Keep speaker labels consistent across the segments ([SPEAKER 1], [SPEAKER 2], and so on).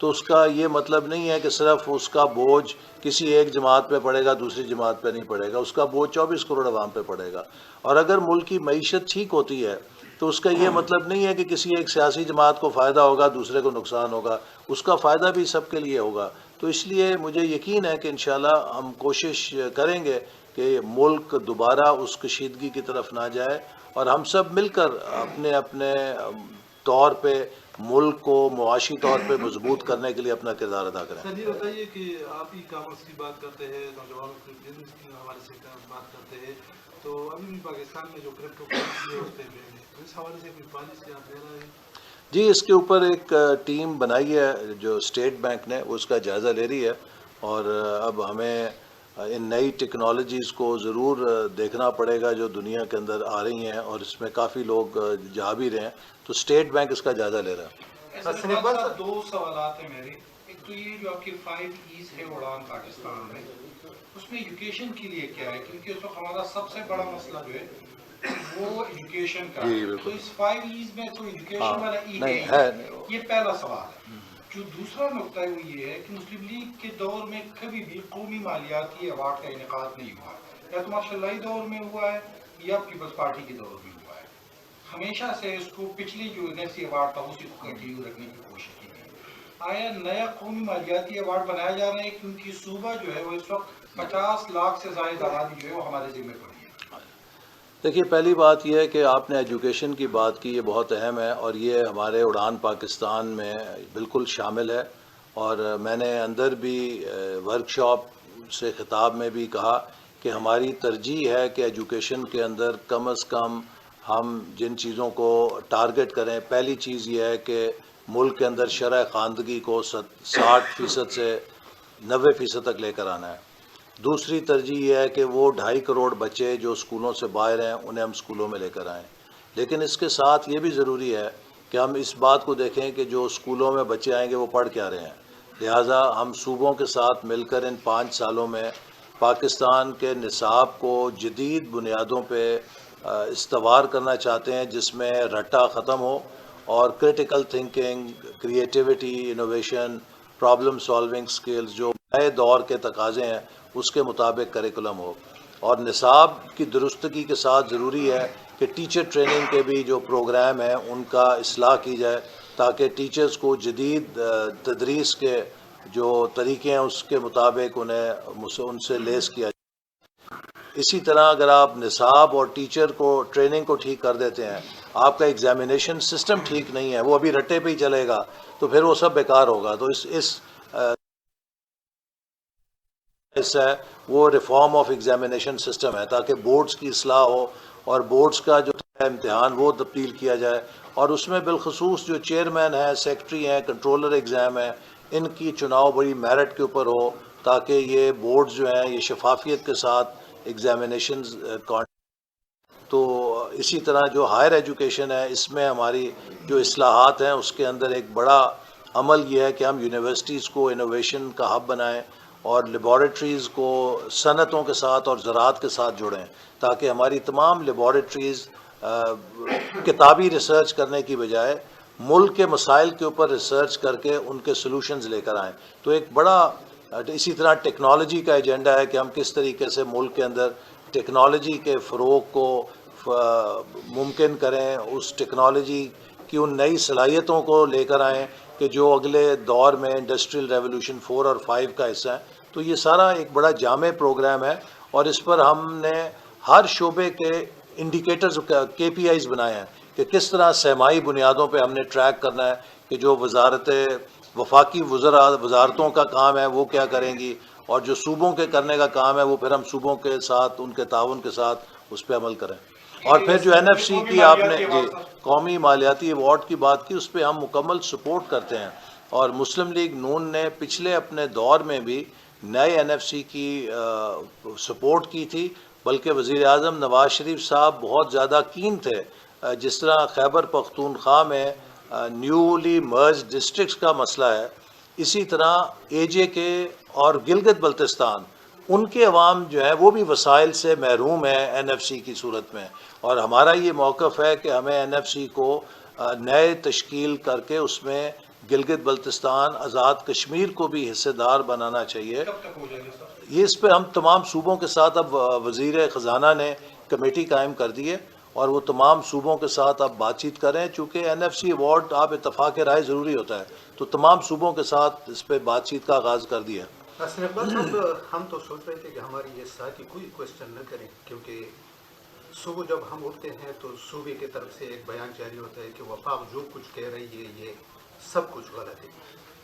[SPEAKER 1] تو اس کا یہ مطلب نہیں ہے کہ صرف اس کا بوجھ کسی ایک جماعت پہ پڑے گا دوسری جماعت پہ نہیں پڑے گا، اس کا بوجھ 24 کروڑ عوام پہ پڑے گا۔ اور اگر ملک کی معیشت ٹھیک ہوتی ہے تو اس کا یہ مطلب نہیں ہے کہ کسی ایک سیاسی جماعت کو فائدہ ہوگا دوسرے کو نقصان ہوگا، اس کا فائدہ بھی سب کے لیے ہوگا۔ تو اس لیے مجھے یقین ہے کہ انشاءاللہ ہم کوشش کریں گے کہ ملک دوبارہ اس کشیدگی کی طرف نہ جائے، اور ہم سب مل کر اپنے اپنے طور پہ ملک کو معاشی طور پہ مضبوط کرنے کے لیے اپنا کردار ادا کریں۔
[SPEAKER 2] سر یہ بتائیے کہ آپ ای کامرس کی بات کرتے ہیں، نوجوانوں کے بزنس کے حوالے سے بات کرتے ہیں، تو ابھی بھی پاکستان میں جو کرپٹو کرنسی ہے اس پہ اس حوالے سے کوئی پالیسی آپ لے رہے ہیں؟
[SPEAKER 1] جی، اس کے اوپر ایک ٹیم بنائی ہے جو اسٹیٹ بینک نے، وہ اس کا جائزہ لے رہی ہے، اور اب ہمیں ان نئی ٹیکنالوجیز کو ضرور دیکھنا پڑے گا جو دنیا کے اندر آ رہی ہیں، اور اس میں کافی لوگ جا بھی رہے ہیں، تو اسٹیٹ بینک اس کا جائزہ لے رہا ہے۔
[SPEAKER 3] دو سوالات ہیں میرے، ایک تو یہ جو آپ کے 5 ایز ہے اڑان پاکستان میں، اس میں ایجوکیشن کے لیے کیا ہے؟ کیونکہ اس وقت ہمارا سب سے بڑا مسئلہ جو ہے وہ ایجوکیشن کا ہے، تو اس 5 ایز میں تو ایجوکیشن والا ای ہے، یہ پہلا سوال ہے۔ جو دوسرا نقطہ ہے وہ یہ ہے کہ مسلم لیگ کے دور میں کبھی بھی قومی مالیاتی ایوارڈ کا انعقاد نہیں ہوا، یا تو ماشاء اللہ دور میں ہوا ہے یا پیپلز پارٹی کے دور میں ہوا ہے۔ ہمیشہ سے اس کو پچھلی جو NFC ایوارڈ تھا اسی کو کنٹینیو رکھنے کی کوشش کی گئی۔ آیا نیا قومی مالیاتی ایوارڈ بنایا جا رہا ہے؟ کیونکہ صوبہ جو ہے وہ اس وقت 50 لاکھ سے زائد آبادی جو ہے وہ ہمارے ذمہ پڑی ہے۔
[SPEAKER 1] دیکھیے، پہلی بات یہ ہے کہ آپ نے ایجوکیشن کی بات کی، یہ بہت اہم ہے، اور یہ ہمارے اڑان پاکستان میں بالکل شامل ہے، اور میں نے اندر بھی ورکشاپ سے خطاب میں بھی کہا کہ ہماری ترجیح ہے کہ ایجوکیشن کے اندر کم از کم ہم جن چیزوں کو ٹارگٹ کریں، پہلی چیز یہ ہے کہ ملک کے اندر شرح خواندگی کو 60% سے 90% تک لے کر آنا ہے۔ دوسری ترجیح یہ ہے کہ وہ 2.5 کروڑ بچے جو اسکولوں سے باہر ہیں انہیں ہم اسکولوں میں لے کر آئیں، لیکن اس کے ساتھ یہ بھی ضروری ہے کہ ہم اس بات کو دیکھیں کہ جو اسکولوں میں بچے آئیں گے وہ پڑھ کیا رہے ہیں۔ لہٰذا ہم صوبوں کے ساتھ مل کر ان 5 سالوں میں پاکستان کے نصاب کو جدید بنیادوں پہ استوار کرنا چاہتے ہیں، جس میں رٹا ختم ہو اور critical thinking, creativity, innovation, problem solving skills جو نئے دور کے تقاضے ہیں اس کے مطابق کریکولم ہو۔ اور نصاب کی درستگی کے ساتھ ضروری ہے کہ ٹیچر ٹریننگ کے بھی جو پروگرام ہیں ان کا اصلاح کی جائے، تاکہ ٹیچرز کو جدید تدریس کے جو طریقے ہیں اس کے مطابق ان سے لیس کیا جائے۔ اسی طرح اگر آپ نصاب اور ٹیچر کو ٹریننگ کو ٹھیک کر دیتے ہیں، آپ کا ایگزامینیشن سسٹم ٹھیک نہیں ہے، وہ ابھی رٹے پہ ہی چلے گا، تو پھر وہ سب بیکار ہوگا۔ تو اس ہے وہ ریفارم آف ایگزامینیشن سسٹم ہے، تاکہ بورڈز کی اصلاح ہو اور بورڈز کا جو امتحان وہ تبدیل کیا جائے، اور اس میں بالخصوص جو چیئرمین ہیں، سیکرٹری ہیں، کنٹرولر ایگزام ہیں، ان کی چناؤ بڑی میرٹ کے اوپر ہو، تاکہ یہ بورڈز جو ہیں یہ شفافیت کے ساتھ ایگزامینیشنز۔ تو اسی طرح جو ہائر ایجوکیشن ہے، اس میں ہماری جو اصلاحات ہیں اس کے اندر ایک بڑا عمل یہ ہے کہ ہم یونیورسٹیز کو انوویشن کا ہب بنائیں اور لیبارٹریز کو صنعتوں کے ساتھ اور زراعت کے ساتھ جوڑیں، تاکہ ہماری تمام لیبارٹریز کتابی ریسرچ کرنے کی بجائے ملک کے مسائل کے اوپر ریسرچ کر کے ان کے سلوشنز لے کر آئیں۔ تو ایک بڑا اسی طرح ٹیکنالوجی کا ایجنڈا ہے کہ ہم کس طریقے سے ملک کے اندر ٹیکنالوجی کے فروغ کو ممکن کریں، اس ٹیکنالوجی کی ان نئی صلاحیتوں کو لے کر آئیں کہ جو اگلے دور میں انڈسٹریل ریولوشن 4 اور 5 کا حصہ ہے۔ تو یہ سارا ایک بڑا جامع پروگرام ہے، اور اس پر ہم نے ہر شعبے کے انڈیکیٹرز KPIs بنائے ہیں کہ کس طرح سہمائی بنیادوں پہ ہم نے ٹریک کرنا ہے کہ جو وفاقی وزارتوں کا کام ہے وہ کیا کریں گی، اور جو صوبوں کے کرنے کا کام ہے وہ پھر ہم صوبوں کے ساتھ ان کے تعاون کے ساتھ اس پہ عمل کریں۔ اور پھر جو NFC کی آپ نے قومی مالیاتی ایوارڈ کی بات کی، اس پہ ہم مکمل سپورٹ کرتے ہیں، اور مسلم لیگ نون نے پچھلے اپنے دور میں بھی نئے NFC کی سپورٹ کی تھی، بلکہ وزیر اعظم نواز شریف صاحب بہت زیادہ کین تھے۔ جس طرح خیبر پختونخوا میں نیولی مرج ڈسٹرکٹس کا مسئلہ ہے، اسی طرح AJ اور گلگت بلتستان ان کے عوام جو ہے وہ بھی وسائل سے محروم ہیں NFC کی صورت میں، اور ہمارا یہ موقف ہے کہ ہمیں NFC کو نئے تشکیل کر کے اس میں گلگت بلتستان آزاد کشمیر کو بھی حصے دار بنانا چاہیے.
[SPEAKER 3] کب تک ہو جائے گا سر؟
[SPEAKER 1] یہ اس پہ ہم تمام صوبوں کے ساتھ اب وزیر خزانہ نے کمیٹی قائم کر دی ہے اور وہ تمام صوبوں کے ساتھ اب بات چیت کر رہے ہیں. چونکہ NFC ایوارڈ آپ اتفاق رائے ضروری ہوتا ہے تو تمام صوبوں کے ساتھ اس پہ بات چیت کا آغاز کر دیا.
[SPEAKER 4] حسن اقبال صاحب ہم تو سوچ رہے تھے کہ ہماری یہ ساتھی کوئی کوشچن نہ کریں، کیونکہ صبح جب ہم اٹھتے ہیں تو صوبے کی طرف سے ایک بیان جاری ہوتا ہے کہ وفاق جو کچھ کہہ رہی ہے یہ سب کچھ غلط ہے.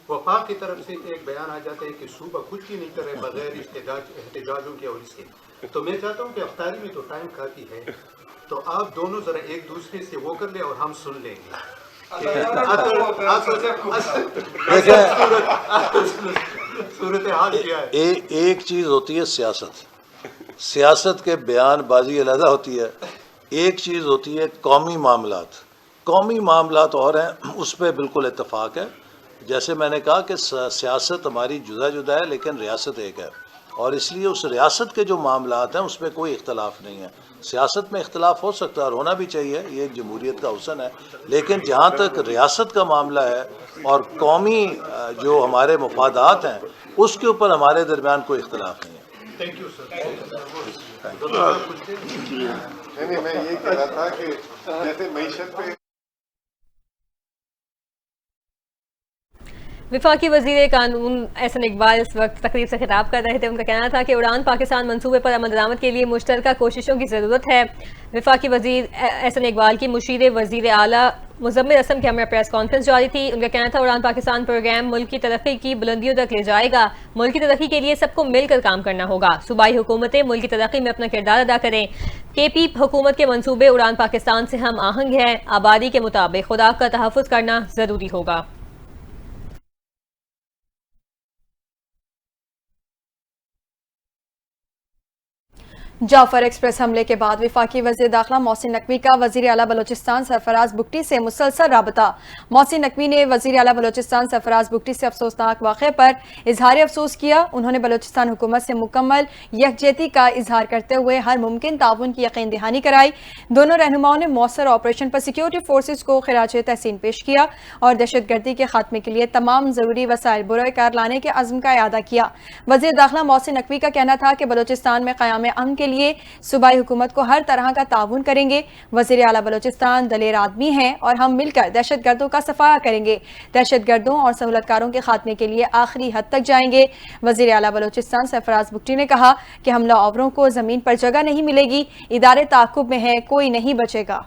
[SPEAKER 4] وفاق کی طرف سے ایک بیان آ جاتا ہے کہ صوبہ کچھ بھی نہیں کرے بغیر احتجاجوں کے اور اس کے. تو میں چاہتا ہوں کہ افطاری میں تو ٹائم کافی ہے، تو آپ دونوں ذرا ایک دوسرے سے وہ کر لیں اور ہم سن لیں گے. صورتحال کیا ہے؟
[SPEAKER 1] ایک چیز ہوتی ہے سیاست کے بیان بازی علیحدہ ہوتی ہے. ایک چیز ہوتی ہے قومی معاملات اور ہیں، اس پہ بالکل اتفاق ہے. جیسے میں نے کہا کہ سیاست ہماری جدا جدا ہے لیکن ریاست ایک ہے، اور اس لیے اس ریاست کے جو معاملات ہیں اس پہ کوئی اختلاف نہیں ہے. سیاست میں اختلاف ہو سکتا ہے اور ہونا بھی چاہیے، یہ ایک جمہوریت کا حسن ہے، لیکن جہاں تک ریاست کا معاملہ ہے اور قومی جو ہمارے مفادات ہیں اس کے اوپر ہمارے درمیان کوئی اختلاف نہیں ہے.
[SPEAKER 4] Thank you sir.
[SPEAKER 5] نہیں میں یہ کہہ رہا تھا کہ جیسے معیشت پہ
[SPEAKER 6] وفاقی وزیر قانون احسن اقبال اس وقت تقریب سے خطاب کر رہے تھے. ان کا کہنا تھا کہ اڑان پاکستان منصوبے پر عمل درآمد کے لیے مشترکہ کوششوں کی ضرورت ہے. وفاقی وزیر احسن اقبال کی مشیر وزیر اعلیٰ مزمل اسم کی ہمراہ پریس کانفرنس جاری تھی. ان کا کہنا تھا اڑان پاکستان پروگرام ملک کی ترقی کی بلندیوں تک لے جائے گا. ملک کی ترقی کے لیے سب کو مل کر کام کرنا ہوگا. صوبائی حکومتیں ملک کی ترقی میں اپنا کردار ادا کریں. KP حکومت کے منصوبے اڑان پاکستان سے ہم آہنگ ہیں. آبادی کے مطابق خوراک کا تحفظ کرنا ضروری ہوگا.
[SPEAKER 7] جعفر ایکسپریس حملے کے بعد وفاقی وزیر داخلہ محسن نقوی کا وزیر اعلیٰ بلوچستان سرفراز بگٹی سے مسلسل رابطہ. محسن نقوی نے وزیر اعلیٰ بلوچستان سرفراز بگٹی سے افسوسناک واقعے پر اظہار افسوس کیا. انہوں نے بلوچستان حکومت سے مکمل یکجہتی کا اظہار کرتے ہوئے ہر ممکن تعاون کی یقین دہانی کرائی. دونوں رہنماؤں نے مؤثر آپریشن پر سیکیورٹی فورسز کو خراج تحسین پیش کیا اور دہشت گردی کے خاتمے کے لیے تمام ضروری وسائل بروئے کار لانے کے عزم کا اعادہ کیا. وزیر داخلہ محسن نقوی کا کہنا تھا کہ بلوچستان میں قیام امن کے لیے صوبائی حکومت کو ہر طرح کا تعاون کریں گے. وزیر اعلیٰ بلوچستان دلیر آدمی ہیں اور ہم مل کر دہشت گردوں کا صفایا کریں گے. دہشت گردوں اور سہولت کاروں کے خاتمے کے لیے آخری حد تک جائیں گے. وزیر اعلیٰ بلوچستان سرفراز بگٹی نے کہا کہ حملہ آوروں کو زمین پر جگہ نہیں ملے گی. ادارے تعاقب میں ہیں، کوئی نہیں بچے گا.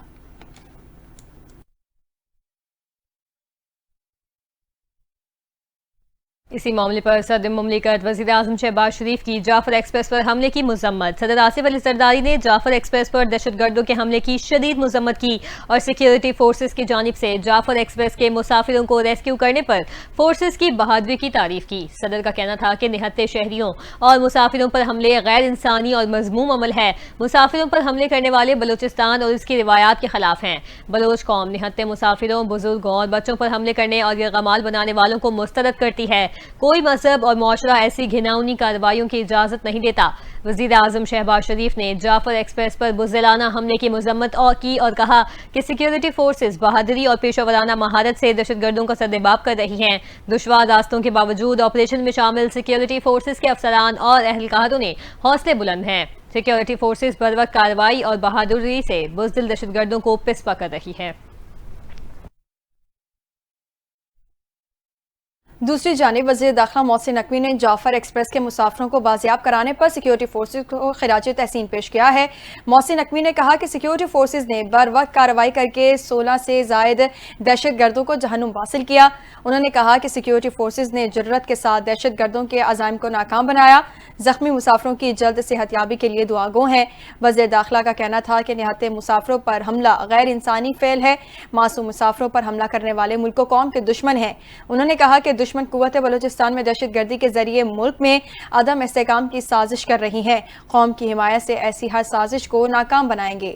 [SPEAKER 6] اسی معاملے پر صدر مملکت وزیر اعظم شہباز شریف کی جعفر ایکسپریس پر حملے کی مذمت. صدر آصف علی زرداری نے جعفر ایکسپریس پر دہشت گردوں کے حملے کی شدید مذمت کی اور سیکیورٹی فورسز کی جانب سے جعفر ایکسپریس کے مسافروں کو ریسکیو کرنے پر فورسز کی بہادری کی تعریف کی. صدر کا کہنا تھا کہ نہتے شہریوں اور مسافروں پر حملے غیر انسانی اور مذموم عمل ہے. مسافروں پر حملے کرنے والے بلوچستان اور اس کی روایات کے خلاف ہیں. بلوچ قوم نہتے مسافروں، بزرگوں اور بچوں پر حملے کرنے اور یرغمال بنانے والوں کو مسترد کرتی ہے. کوئی مذہب اور معاشرہ ایسی گھناؤنی کارروائیوں کی اجازت نہیں دیتا. وزیر اعظم شہباز شریف نے جعفر ایکسپریس پر بزدلانہ حملے کی مذمت کی اور کہا کہ سیکیورٹی فورسز بہادری اور پیشہ ورانہ مہارت سے دہشت گردوں کا سدباب کر رہی ہیں. دشوار راستوں کے باوجود آپریشن میں شامل سیکیورٹی فورسز کے افسران اور اہلکاروں نے حوصلے بلند ہیں. سیکیورٹی فورسز بروقت کارروائی اور بہادری سے بزدل دہشت گردوں کو پسپا کر رہی ہے.
[SPEAKER 7] دوسری جانب وزیر داخلہ محسن نقوی نے جعفر ایکسپریس کے مسافروں کو بازیاب کرانے پر سیکیورٹی فورسز کو خراج تحسین پیش کیا ہے. محسن نقوی نے کہا کہ سیکیورٹی فورسز نے بر وقت کارروائی کر کے 16 سے زائد دہشت گردوں کو جہنم حاصل کیا. انہوں نے کہا کہ سیکیورٹی فورسز نے جرت کے ساتھ دہشت گردوں کے عزائم کو ناکام بنایا. زخمی مسافروں کی جلد صحت یابی کے لیے دعا گو ہیں. وزیر داخلہ کا کہنا تھا کہ نہتے مسافروں پر حملہ غیر انسانی فعل ہے. معصوم مسافروں پر حملہ کرنے والے ملک و قوم کے دشمن ہیں. انہوں نے کہا کہ دشمن قوت بلوچستان میں دہشت گردی کے ذریعے ملک میں عدم استحکام کی سازش کر رہی ہیں. قوم کی حمایت سے ایسی ہر سازش کو ناکام بنائیں گے.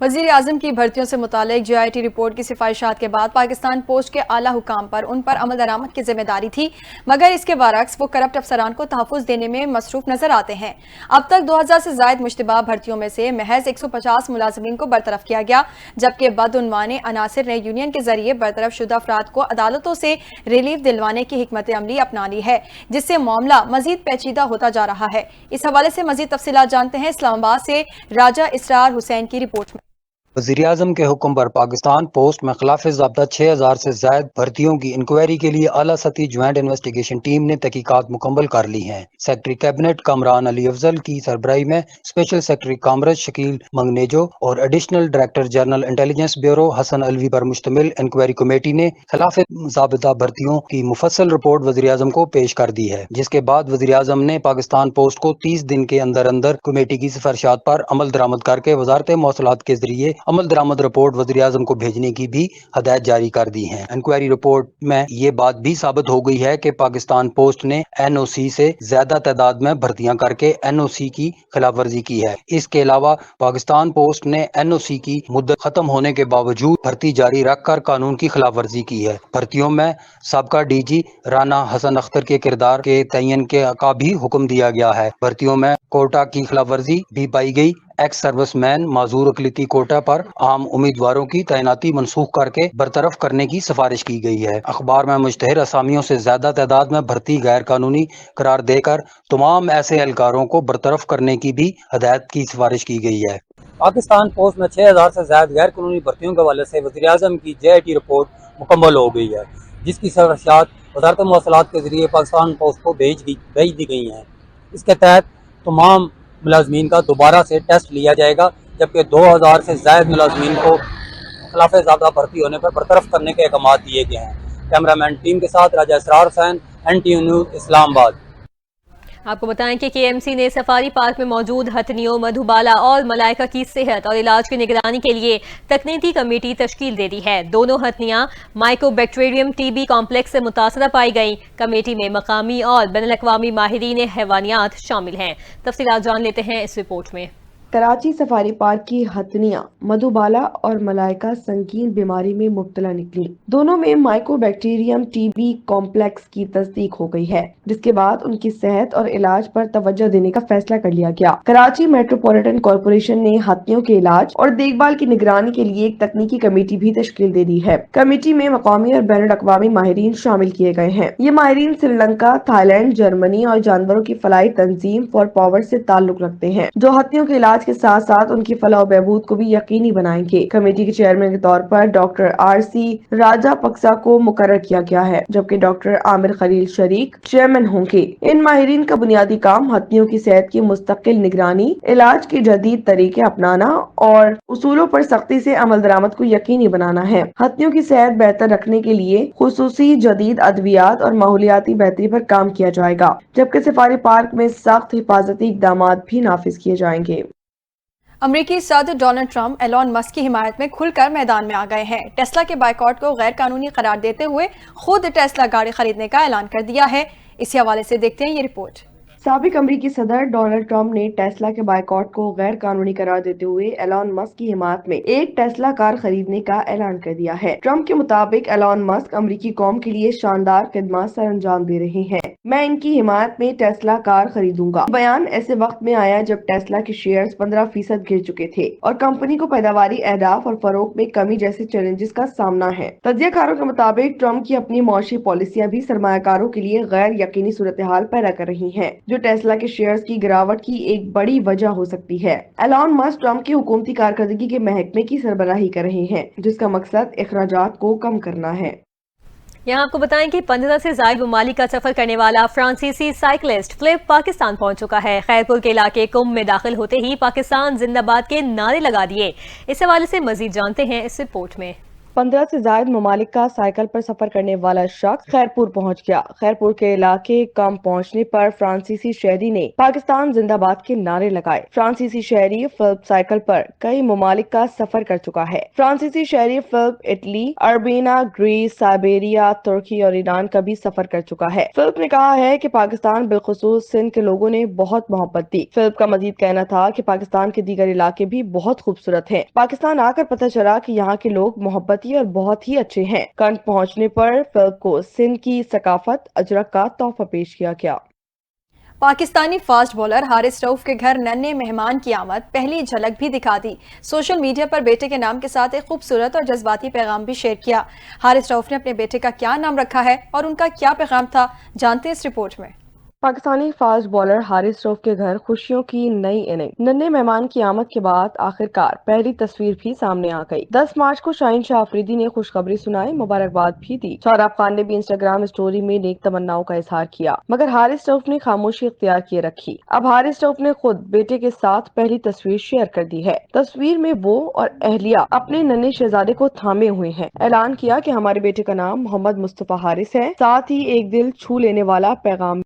[SPEAKER 7] وزیر اعظم کی بھرتیوں سے متعلق GIT رپورٹ کی سفارشات کے بعد پاکستان پوسٹ کے اعلیٰ حکام پر ان پر عمل درآمد کی ذمہ داری تھی، مگر اس کے برعکس وہ کرپٹ افسران کو تحفظ دینے میں مصروف نظر آتے ہیں۔ اب تک 2000 سے زائد مشتبہ بھرتیوں میں سے محض 150 ملازمین کو برطرف کیا گیا، جبکہ بدعنوان عناصر نے یونین کے ذریعے برطرف شدہ افراد کو عدالتوں سے ریلیف دلوانے کی حکمت عملی اپنا لی ہے، جس سے معاملہ مزید پیچیدہ ہوتا جا رہا ہے۔ اس حوالے سے مزید تفصیلات جانتے ہیں اسلام آباد سے راجہ اسرار حسین کی رپورٹ میں۔
[SPEAKER 8] وزیراعظم کے حکم پر پاکستان پوسٹ میں خلاف ضابطہ 6000 سے زائد بھرتیوں کی انکوائری کے لیے اعلیٰ سطحی جوائنٹ انویسٹیگیشن ٹیم نے تحقیقات مکمل کر لی ہیں۔ سیکرٹری کیبنٹ کامران علی افضل کی سربراہی میں special secretary commerce Shakeel Mangnejo اور additional director general intelligence bureau Hassan Alvi پر مشتمل انکوائری کمیٹی نے خلاف ضابطہ بھرتیوں کی مفصل رپورٹ وزیراعظم کو پیش کر دی ہے، جس کے بعد وزیراعظم نے پاکستان پوسٹ کو 30 دن کے اندر کمیٹی کی سفارشات پر عمل درآمد کر کے وزارت مواصلات کے ذریعے عمل درآمد رپورٹ وزیراعظم کو بھیجنے کی بھی ہدایت جاری کر دی ہیں۔ انکوائری رپورٹ میں یہ بات بھی ثابت ہو گئی ہے کہ پاکستان پوسٹ نے NOC سے زیادہ تعداد میں بھرتیاں کر کے NOC کی خلاف ورزی کی ہے۔ اس کے علاوہ پاکستان پوسٹ نے NOC کی مدت ختم ہونے کے باوجود بھرتی جاری رکھ کر قانون کی خلاف ورزی کی ہے۔ بھرتیوں میں سابقہ DG رانا حسن اختر کے کردار کے تعین کا بھی حکم دیا گیا ہے۔ بھرتیوں میں کوٹا کی خلاف ورزی بھی پائی گئی۔ ایکس سروس مین معذور اقلیتی کوٹا پر عام امیدواروں کی تعیناتی منسوخ کر کے برطرف کرنے کی سفارش کی گئی ہے۔ اخبار میں مشتہر اسامیوں سے زیادہ تعداد میں بھرتی غیر قانونی قرار دے کر تمام ایسے اہلکاروں کو برطرف کرنے کی بھی ہدایت کی سفارش کی گئی ہے۔
[SPEAKER 9] پاکستان پوسٹ میں 6000 سے زائد غیر قانونی بھرتیوں کے حوالے سے وزیراعظم کی GIT رپورٹ مکمل ہو گئی ہے، جس کی سفارشات وزارت مواصلات کے ذریعے پاکستان پوسٹ کو بھیج دی گئی ہیں۔ اس کے تحت تمام ملازمین کا دوبارہ سے ٹیسٹ لیا جائے گا، جبکہ 2000 سے زائد ملازمین کو خلاف ضابطہ بھرتی ہونے پر برطرف کرنے کے احکامات دیے گئے ہیں۔ کیمرامین ٹیم کے ساتھ راجہ اسرار حسین، NTV نیوز، اسلام آباد۔
[SPEAKER 6] آپ کو بتائیں کہ KMC نے سفاری پارک میں موجود ہتھنیوں، مدھوبالا اور ملائکہ کی صحت اور علاج کی نگرانی کے لیے تکنیکی کمیٹی تشکیل دے دی ہے۔ دونوں ہتھنیاں مائکو بیکٹیریم TB کمپلیکس سے متاثرہ پائی گئیں۔ کمیٹی میں مقامی اور بین الاقوامی ماہرین حیوانیات شامل ہیں۔ تفصیلات جان لیتے ہیں اس رپورٹ میں۔
[SPEAKER 10] کراچی سفاری پارک کی ہتھنیاں مدھوبالا اور ملائکہ سنگین بیماری میں مبتلا نکلی۔ دونوں میں مائکو بیکٹیریم TB کمپلیکس کی تصدیق ہو گئی ہے، جس کے بعد ان کی صحت اور علاج پر توجہ دینے کا فیصلہ کر لیا گیا۔ کراچی میٹروپولیٹن کارپوریشن نے ہتھیوں کے علاج اور دیکھ بھال کی نگرانی کے لیے ایک تکنیکی کمیٹی بھی تشکیل دے دی ہے۔ کمیٹی میں مقامی اور بین الاقوامی ماہرین شامل کیے گئے ہیں۔ یہ ماہرین سری لنکا، تھائی لینڈ، جرمنی اور جانوروں کی فلاحی تنظیم فار پاور سے تعلق رکھتے ہیں، جو ہتھیوں کے علاج کے ساتھ ساتھ ان کی فلاح و بہبود کو بھی یقینی بنائیں گے۔ کمیٹی کے چیئرمین کے طور پر ڈاکٹر RC راجہ پکسا کو مقرر کیا گیا ہے، جبکہ ڈاکٹر عامر خلیل شریک چیئرمین ہوں گے۔ ان ماہرین کا بنیادی کام ہتھیوں کی صحت کی مستقل نگرانی، علاج کے جدید طریقے اپنانا اور اصولوں پر سختی سے عمل درآمد کو یقینی بنانا ہے۔ ہتھیوں کی صحت بہتر رکھنے کے لیے خصوصی جدید ادویات اور ماحولیاتی بہتری پر کام کیا جائے گا، جبکہ سفاری پارک میں سخت حفاظتی اقدامات بھی نافذ کیے جائیں گے۔
[SPEAKER 7] امریکی صدر ڈونلڈ ٹرمپ ایلون مسک کی حمایت میں کھل کر میدان میں آ گئے ہیں۔ ٹیسلا کے بائیکاٹ کو غیر قانونی قرار دیتے ہوئے خود ٹیسلا گاڑی خریدنے کا اعلان کر دیا ہے۔ اسی حوالے سے دیکھتے ہیں یہ رپورٹ۔
[SPEAKER 10] سابق امریکی صدر ڈونلڈ ٹرمپ نے ٹیسلا کے بائیکاٹ کو غیر قانونی قرار دیتے ہوئے ایلون مسک کی حمایت میں ایک ٹیسلا کار خریدنے کا اعلان کر دیا ہے۔ ٹرمپ کے مطابق ایلون مسک امریکی قوم کے لیے شاندار خدمات سر انجام دے رہے ہیں۔ میں ان کی حمایت میں ٹیسلا کار خریدوں گا۔ بیان ایسے وقت میں آیا جب ٹیسلا کے شیئرز 15% گر چکے تھے اور کمپنی کو پیداواری اہداف اور فروخت میں کمی جیسے چیلنجز کا سامنا ہے۔ تجزیہ کاروں کے مطابق ٹرمپ کی اپنی معاشی پالیسیاں بھی سرمایہ کاروں کے لیے غیر یقینی صورتحال پیدا کر رہی ہیں، جو ٹیسلا کے شیئرز کی گراوٹ کی ایک بڑی وجہ ہو سکتی ہے۔ ایلون مسک ٹرمپ کی حکومتی کارکردگی کے محکمے کی سربراہی کر رہے ہیں، جس کا مقصد اخراجات کو کم کرنا ہے۔
[SPEAKER 6] یہاں آپ کو بتائیں کہ 15 سے زائد ممالک کا سفر کرنے والا فرانسیسی سائیکلسٹ فلپ پاکستان پہنچ چکا ہے۔ خیرپور کے علاقے کم میں داخل ہوتے ہی پاکستان زندہ باد کے نعرے لگا دیے۔ اس حوالے سے مزید جانتے ہیں اس رپورٹ میں۔
[SPEAKER 10] 15 سے زائد ممالک کا سائیکل پر سفر کرنے والا شخص خیرپور پہنچ گیا۔ خیرپور کے علاقے کم پہنچنے پر فرانسیسی شہری نے پاکستان زندہ باد کے نعرے لگائے۔ فرانسیسی شہری فلپ سائیکل پر کئی ممالک کا سفر کر چکا ہے۔ فرانسیسی شہری فلپ اٹلی، اربینا، گریس، سائبیریا، ترکی اور ایران کا بھی سفر کر چکا ہے۔ فلپ نے کہا ہے کہ پاکستان بالخصوص سندھ کے لوگوں نے بہت محبت دی۔ فلپ کا مزید کہنا تھا کہ پاکستان کے دیگر علاقے بھی بہت خوبصورت ہیں۔ پاکستان آ کر پتہ چلا کہ یہاں کے لوگ محبتی اور بہت ہی اچھے ہیں۔ کنڈ پہنچنے پر فلپ کو سندھ کی ثقافت اجرک کا تحفہ پیش کیا گیا۔
[SPEAKER 7] پاکستانی فاسٹ بولر حارث رؤف کے گھر ننھے مہمان کی آمد پہلی جھلک بھی دکھا دی۔ سوشل میڈیا پر بیٹے کے نام کے ساتھ ایک خوبصورت اور جذباتی پیغام بھی شیئر کیا۔ حارث رؤف نے اپنے بیٹے کا کیا نام رکھا ہے اور ان کا کیا پیغام تھا، جانتے ہیں اس رپورٹ میں۔
[SPEAKER 10] پاکستانی فاسٹ بالر حارث رؤف کے گھر خوشیوں کی نئی اننگ۔ ننھے مہمان کی آمد کے بعد آخرکار پہلی تصویر بھی سامنے آ گئی۔ 10 مارچ کو شاہین شاہ آفریدی نے خوشخبری سنائی، مبارکباد بھی دی۔ شاداب خان نے بھی انسٹاگرام اسٹوری میں نیک تمناؤں کا اظہار کیا، مگر حارث رؤف نے خاموشی اختیار کیے رکھی۔ اب حارث رؤف نے خود بیٹے کے ساتھ پہلی تصویر شیئر کر دی ہے۔ تصویر میں وہ اور اہلیہ اپنے ننھے شہزادے کو تھامے ہوئے ہیں۔ اعلان کیا کہ ہمارے بیٹے کا نام محمد مصطفیٰ حارث ہے، ساتھ ہی ایک دل چھو لینے والا پیغام